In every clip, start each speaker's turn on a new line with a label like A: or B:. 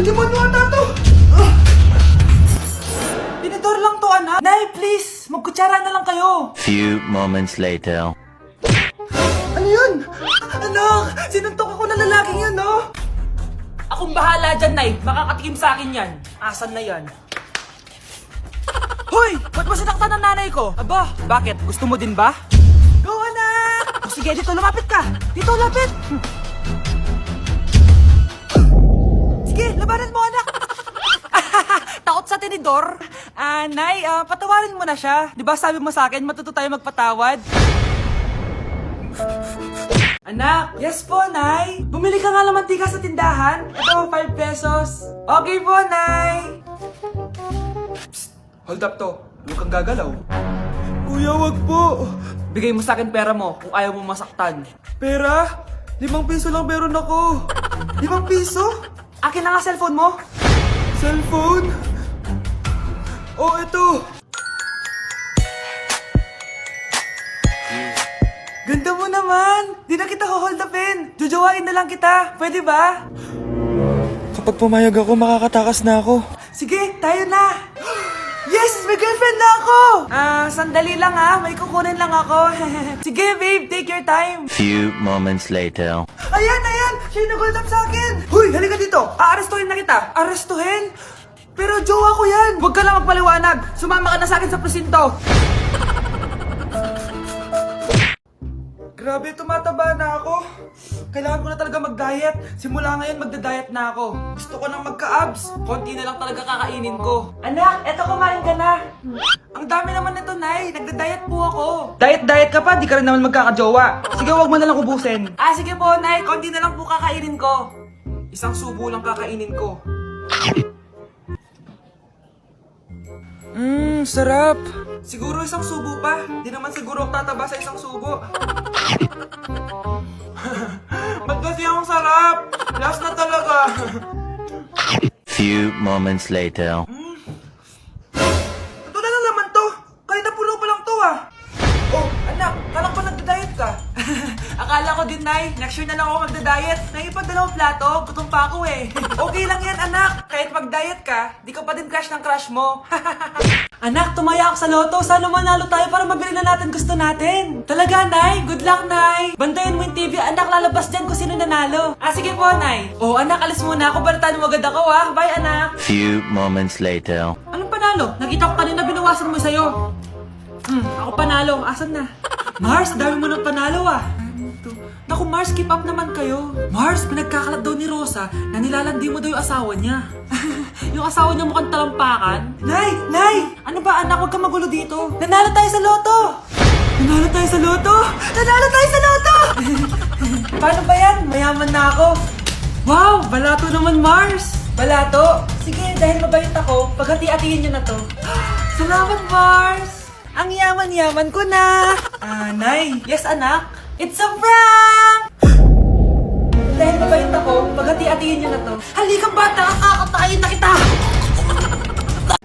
A: Digimon mo ata to! Tinidor lang to, anak. Nay, please! Magkutsara na lang kayo.
B: Few moments later.
A: Ano yun? Anak! Sinuntok ako na lalaking yun, no? Akong bahala dyan, Nay. Makakatikim sa akin yan. Asan na yan? Hoy! Ba't mo sinaktan ng nanay ko? Aba, bakit? Gusto mo din ba? Go, anak! O sige, dito lumapit ka. Dito, lapit! Sige, labanan mo, anak! Takot sa tinidor? Nay, patawarin mo na siya. Di ba sabi mo sa akin, matuto tayo magpatawad? Anak! Yes po, Nay! Bumili ka nga ng mantika sa tindahan. Ito, 5 pesos. Okay po, Nay! Psst! Hold up to. Huwag kang gagalaw. Kuya, wag po. Bigay mo sa akin pera mo kung ayaw mo masaktan. Pera? 5 piso lang meron ako. 5 piso? Akin na nga cellphone mo. Cellphone? Oh, ito. Ganda mo naman! Di na kita hold upin! Jojowain na lang kita! Pwede ba? Kapag pumayag ako, makakatakas na ako. Sige, tayo na! Yes! May girlfriend na ako! Sandali lang may kukunin lang ako. Sige, babe, take your time.
B: Few moments later.
A: Ayan! Siya yung nag-hold up sa akin! Huy, halika dito! Aarestuhin na kita! Arestuhin? Pero jowa ko yan! Huwag ka lang magpaliwanag! Sumama ka na sa akin sa presinto! Grabe, tumataba na ako. Kailangan ko na talaga mag-diet. Simula ngayon, magda-diet na ako. Gusto ko nang magka-abs. Konti na lang talaga kakainin ko. Anak, eto kumain ka na. Ang dami naman nito, Nay. Nagda-diet po ako. Diet ka pa? Di ka rin naman magkakajowa. Sige, wag mo na lang ubusin. Sige po, Nay. Konti na lang po kakainin ko. Isang subo lang kakainin ko. Sarap. Siguro isang subo pa. Di naman siguro ako tataba sa isang subo. Ba't kasi ang sarap? Last na talaga.
B: Few moments later.
A: Ito na lang naman to. Kahit napuno pa lang to Oh, anak, kalang pa nagda-diet ka. Akala ko din, Nay. Next year na lang ako magda-diet. Naipag 2 plato, gutom pa ako Okay lang yan, anak. Kahit mag-diet ka, di ka pa din crush ng crush mo. Anak, tumaya ako sa loto. Sana manalo tayo para mabili na natin gusto natin. Talaga, Nay? Good luck, Nay. Bantayan mo yung TV, anak. Lalabas dyan kung sino nanalo. Sige po, Nay. Anak, alis muna ako. Balitaan mo agad ako, Bye, anak.
B: Few moments later.
A: Anong panalo? Nakita ko kanina binawasan mo sa'yo. Ako panalo. Asan na? Mars, dami mo ng panalo Naku, Mars, keep up naman kayo. Mars, pinagkakalat daw ni Rosa na nilalandi mo daw yung asawa niya. Yung asawa niya mukhang talampakan. Nay! Ano ba, anak? Huwag kang magulo dito. Nanalo tayo sa loto! Paano ba yan? Mayaman na ako. Wow! Balato naman, Mars! Balato? Sige, dahil mabait ako, paghati-hatiin niyo na to. Salamat, Mars! Ang yaman-yaman ko na! Nay! Yes, anak? It's a prank! Dahil mabait ako, paghati-hatiin niyo na to. Halika, bata! Kakatayin na kita!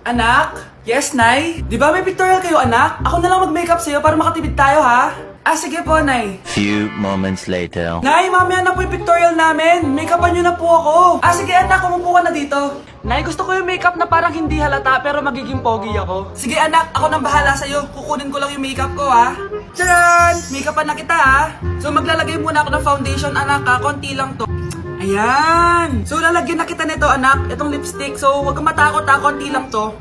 A: Anak? Yes, Nay? Di ba may pictorial kayo, anak? Ako na lang mag-makeup sa'yo para makatipid tayo, ha? Sige po, Nay.
B: Few moments later.
A: Nay, mamaya na po yung pictorial namin. Make-upan niyo na po ako. Sige, anak, umupo ka na dito. Nay, gusto ko yung makeup na parang hindi halata pero magiging pogi ako. Sige, anak, ako nang bahala sa'yo. Kukunin ko lang yung makeup ko, ha? Tcharan! Make-upan na kita, ha? So, maglalagay muna ako ng foundation, anak, ha? Konti lang to. Ayan! So, lalagyan na kita nito, anak. Itong lipstick. So, huwag kang matakot, ha? Konti lang to.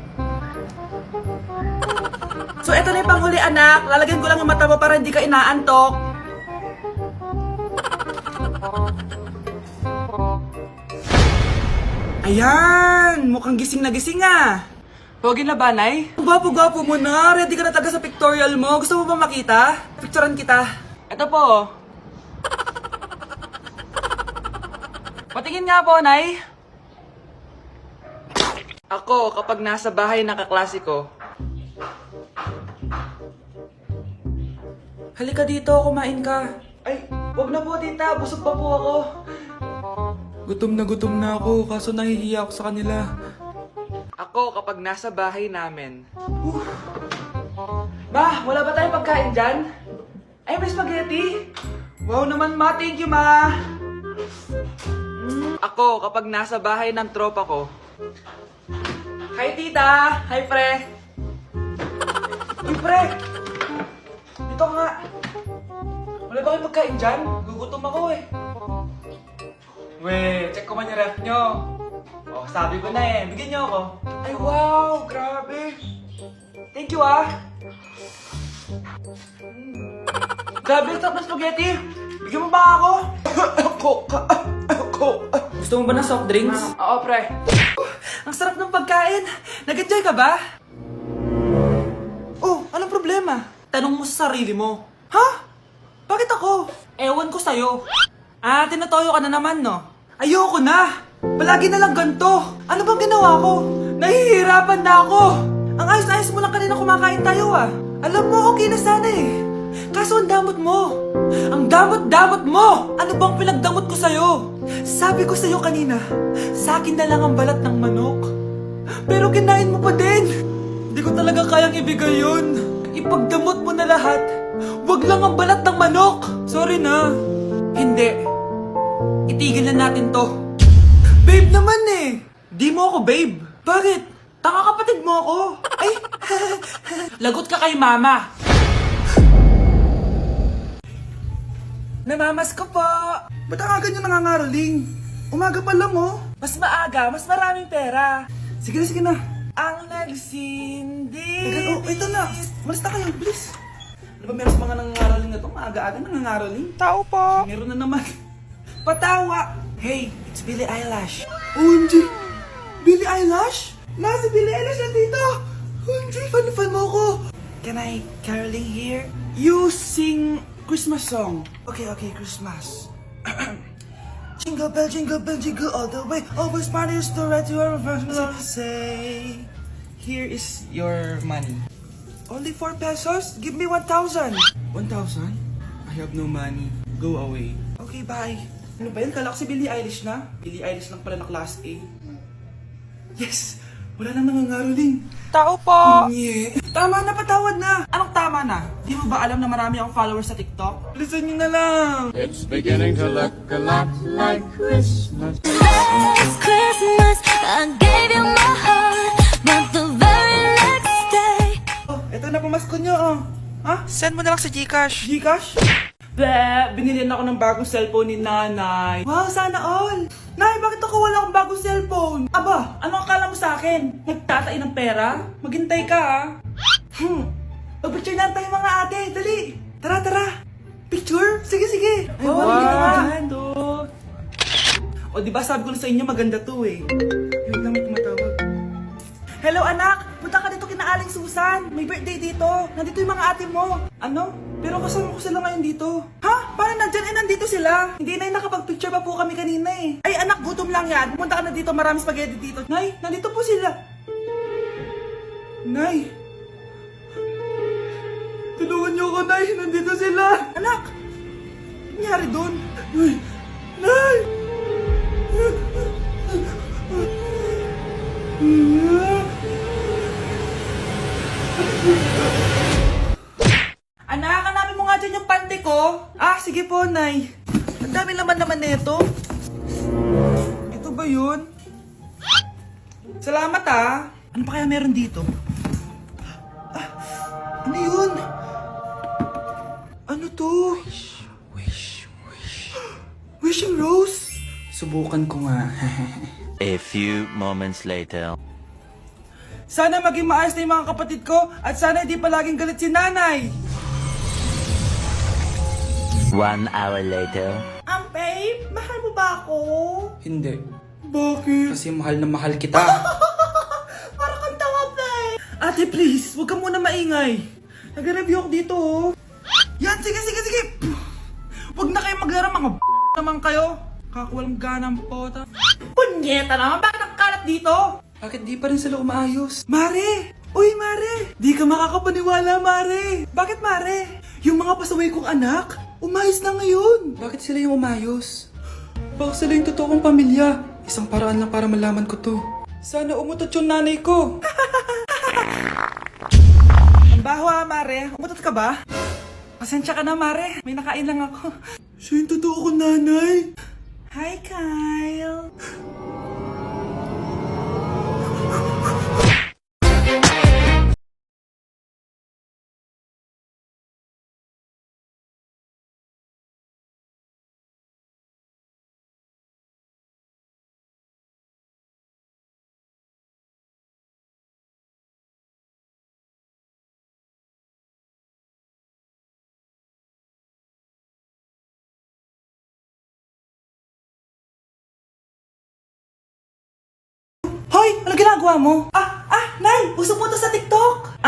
A: So, eto na yung panghuli, anak. Lalagyan ko lang yung mata mo para hindi ka inaantok. Ayan! Mukhang gising na gising, Pogi na ba, Nay? Gwapo-gwapo mo na. Ready ka na talaga sa pictorial mo. Gusto mo ba makita? Picturean kita. Eto po. Patingin nga po, Nay. Ako, kapag nasa bahay ng kaklase ko, halika dito, kumain ka. Ay, wag na po, tita. Busog pa po ako. Gutom na ako, kaso nahihiya ako sa kanila. Ako, kapag nasa bahay namin. Ma, wala ba tayong pagkain dyan? Ay, may spaghetti. Wow naman, ma. Thank you, ma. ako kapag nasa bahay ng tropa ko. Hi, tita! Hi, pre! Uy, pre! Dito nga! Wala ba kayong pagkain dyan? Gugutom ako eh. Weh, check ko man yung ref nyo. Oh, sabi ko na eh. Bigyan nyo ako. Ay, wow! Grabe! Thank you, ah! Grabe, ang sarap na spaghetti! Bigyan mo ba ako? Gusto mo ba ng soft drinks? Oo, pre. Ang sarap ng pagkain! Nag-enjoy ka ba? Oh, anong problema? Tanong mo sa sarili mo. Ha? Bakit ako? Ewan ko sa'yo. Ah, tinatoyo ka na naman, no? Ayoko na! Palagi na lang ganito. Ano bang ginawa ko? Nahihirapan na ako. Ang ayos-ayos mo lang kanina kumakain tayo, ah. Alam mo, okay na sana eh. Kaso ang damot mo. Ang damot-damot mo! Ano bang pinagdamot ko sa'yo? Sabi ko sa'yo kanina, sa akin na lang ang balat ng manok. Pero kinain mo pa din. Hindi ko talaga kayang ibigay yun. Ipagdamot mo na lahat. Wag lang ang balat ng manok. Sorry na. Hindi. Itigil na natin to. Babe naman eh. Di mo ako babe. Bakit? Tanga kapatid mo ako. Ay, lagot ka kay mama. Namamas ko po.
C: Ba't ang aga niyo nangangaraling? Umaga pa lang, oh.
A: Mas maaga, mas maraming pera.
C: Sige na, sige na.
A: Ang nagsindi.
C: Teka, oh, ito na. Malis na kayo, please. Ano ba meron sa mga nangangaraling na to? Maaga-aga nangangaraling.
A: Tao po.
C: Meron na naman.
A: Patawa. Hey, it's Billie Eilish.
C: OMG! Billie Eilish? Nasa Billie Eilish na dito! OMG, fan mo ko!
A: Can I caroling here?
C: You sing Christmas song. Okay, Christmas. Jingle bell, jingle all the way. Always partners to right to our version. Say, here is your money.
A: Only 4 pesos? Give me 1,000.
C: 1,000? I have no money. Go away.
A: Okay, bye.
C: Ano ba yan? Kala ko si Billie Eilish na. Billie Eilish lang pala na class A. Yes! Wala nang nangangaroling.
A: Tao po.
C: Nye. Tama na, patawad na. Anong tama na? Di mo ba alam na marami akong followers sa TikTok? Listen nyo na lang.
D: It's beginning to look a lot like Christmas.
E: Last Christmas, I gave you my heart, but the very next day.
C: Oh, eto na pamasko nyo, oh. Ha?
A: Send mo na lang sa Gcash.
C: Gcash? Bleh, binilihan ako ng bagong cellphone ni nanay. Wow, sana all. Nay, bakit ako wala akong bagong cellphone? Aba, ano akala mo sa akin? Nagtatain ng pera? Maghintay ka, ah. Pag-picture na tayo mga ate, dali. Tara, tara. Picture? Sige, sige. Ay,
A: Wow,
C: dito nga.
A: ganda.
C: O, di ba sabi ko na sa inyo maganda to eh. Yun lang may tumatawag. Hello anak, punta ka dito kina Aling Susan. May birthday dito. Nandito yung mga ate mo. Ano? Pero kasama ko sila ngayon dito. Ha? Parang nandyan nandito sila. Hindi na nakapag-picture pa po kami kanina eh. Ay anak, gutom lang yan. Pumunta ka na dito, marami spaghetti dito. Nay, nandito po sila. Nay. Tulungan niyo ako, Nay. Nandito sila. Anak. Ano nangyari doon? Nay. Nay. Anak, hanapin mo nga dyan yung pante ko. Ah, sige po, Nay. Ang dami naman nito. Ito ba yun? Salamat, ah. Ano pa kaya meron dito? Ah, ano yun? Ano to? Wishing Rose? Subukan ko nga.
B: A few moments later.
C: Sana maging maayos na yung mga kapatid ko at sana hindi palaging galit si nanay.
B: 1 hour later.
C: Babe, mahal mo ba ako?
F: Hindi.
C: Bakit?
F: Kasi mahal na mahal kita.
C: Parang kang tawa, babe. Ate, please, huwag ka muna maingay. Nag-review ako dito, oh. Yan, sige. Huwag na kayo maglaro, mga naman kayo. Kakawalang ganang pota. Punyeta naman, bakit nakakalat dito?
F: Bakit di pa rin sila umaayos?
C: Mare! Uy, Mare! Di ka makakapaniwala, Mare! Bakit, Mare? Yung mga pasaway kong anak, umayos na ngayon.
F: Bakit sila yung umayos? Baka sila yung totoong pamilya. Isang paraan lang para malaman ko to. Sana umutot yung nanay ko.
C: Ang baho, Mare. Umutot ka ba? Pasensya ka na, Mare. May nakain lang ako. Siya yung totoo ko, nanay. Hi, Kyle. Hoy! Ano ginagawa mo? Nay! Uso po to sa TikTok!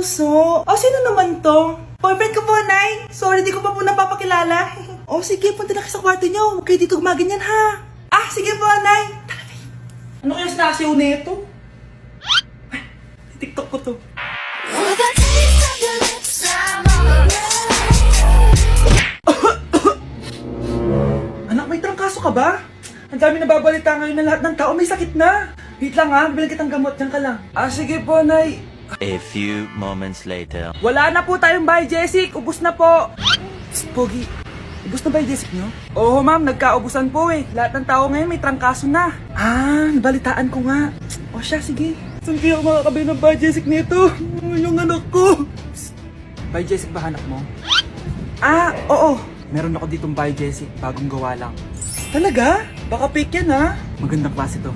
C: Uso? Sino naman to? Boyfriend ko po, Nay! Sorry, di ko pa po napapakilala. Sige, punta na kayo sa kwarto niyo. Huwag kayo dito gumaganyan, ha? Sige po, Nay! Tara, Nay. Ano kaya sinasiyaw nito? TikTok ko to.
E: With a taste of your lips, I'm alright.
C: Anak, may trangkaso ka ba? Ang dami nababalita ngayon na lahat ng tao may sakit na. Wait lang ha, bilang kitang gamot, dyan ka lang. Sige po, Nay.
B: A few moments later.
C: Wala na po tayong bahay, Jessic. Ubus na po. Psst, Pogi. Ubus na ba yung Jessic nyo? Oo, ma'am. Nagkaubusan po eh. Lahat ng tao ngayon may trangkaso na. Nabalitaan ko nga. Siya, sige. Saan kaya ako makakabili ng bahay, Jessic nito? Yung anak ko. Psst. Bahay, Jessic ba hanap mo? Oo. Meron ako ditong bahay, Jessic. Bagong gawa lang. Talaga? Baka fake yan ha? Magandang klase to.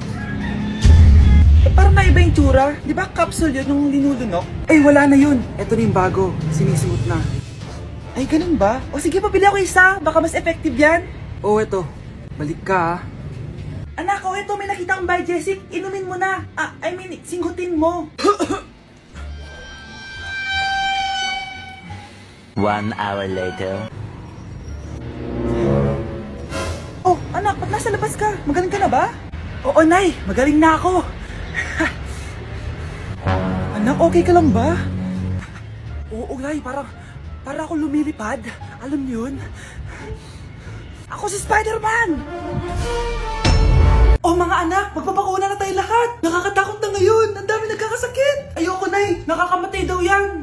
C: Parang naiba yung tsura. Di ba capsule yun yung linulunok? Wala na yun. Ito na yung bago. Sinisuot na. Ganun ba? Sige, pabili ako isa. Baka mas effective yan. Eto. Balik ka, ha? Anak, ito. May nakita akong bahay, Jessic. Inumin mo na. Singhutin mo.
B: 1 hour later.
C: Anak, ba't nasa labas ka? Magaling ka na ba? Oo, Nay. Magaling na ako. Anak, okay ka lang ba? Oo, Nay. Para ako lumilipad. Alam niyo yun? Ako si Spider-Man! Mga anak, magpapakuna na tayo lahat. Nakakatakot na ngayon. Ang dami nagkakasakit. Ayoko, Nay. Nakakamatay daw yan.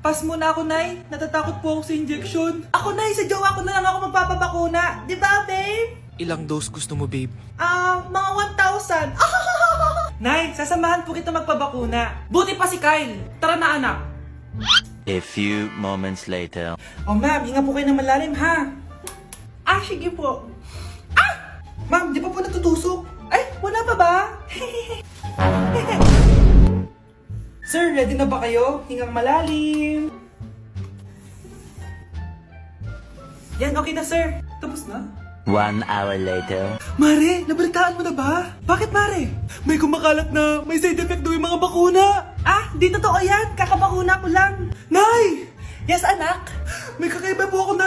C: Pass muna ako, Nay. Natatakot po ako sa injection. Ako, Nay. Sa jowa ko na lang ako magpapabakuna. Di ba, babe?
F: Ilang dose gusto mo, babe?
C: Mga 1,000. Nay, sasamahan po kita magpabakuna. Buti pa si Kyle. Tara na, anak.
B: A few moments later.
C: Ma'am, hinga po kayo ng malalim, ha? Sige po. Ma'am, di pa po natutusok? Wala pa ba? Sir, ready na ba kayo? Hingang malalim. Yan, okay na, sir. Tapos na?
B: 1 hour later.
C: Mare, nabalitaan mo na ba? Bakit, Mare? May kumakalat na may side effect daw yung mga bakuna. Di totoo yan. Kakabakuna ko lang. Nay! Yes, anak. May kakaiba po ako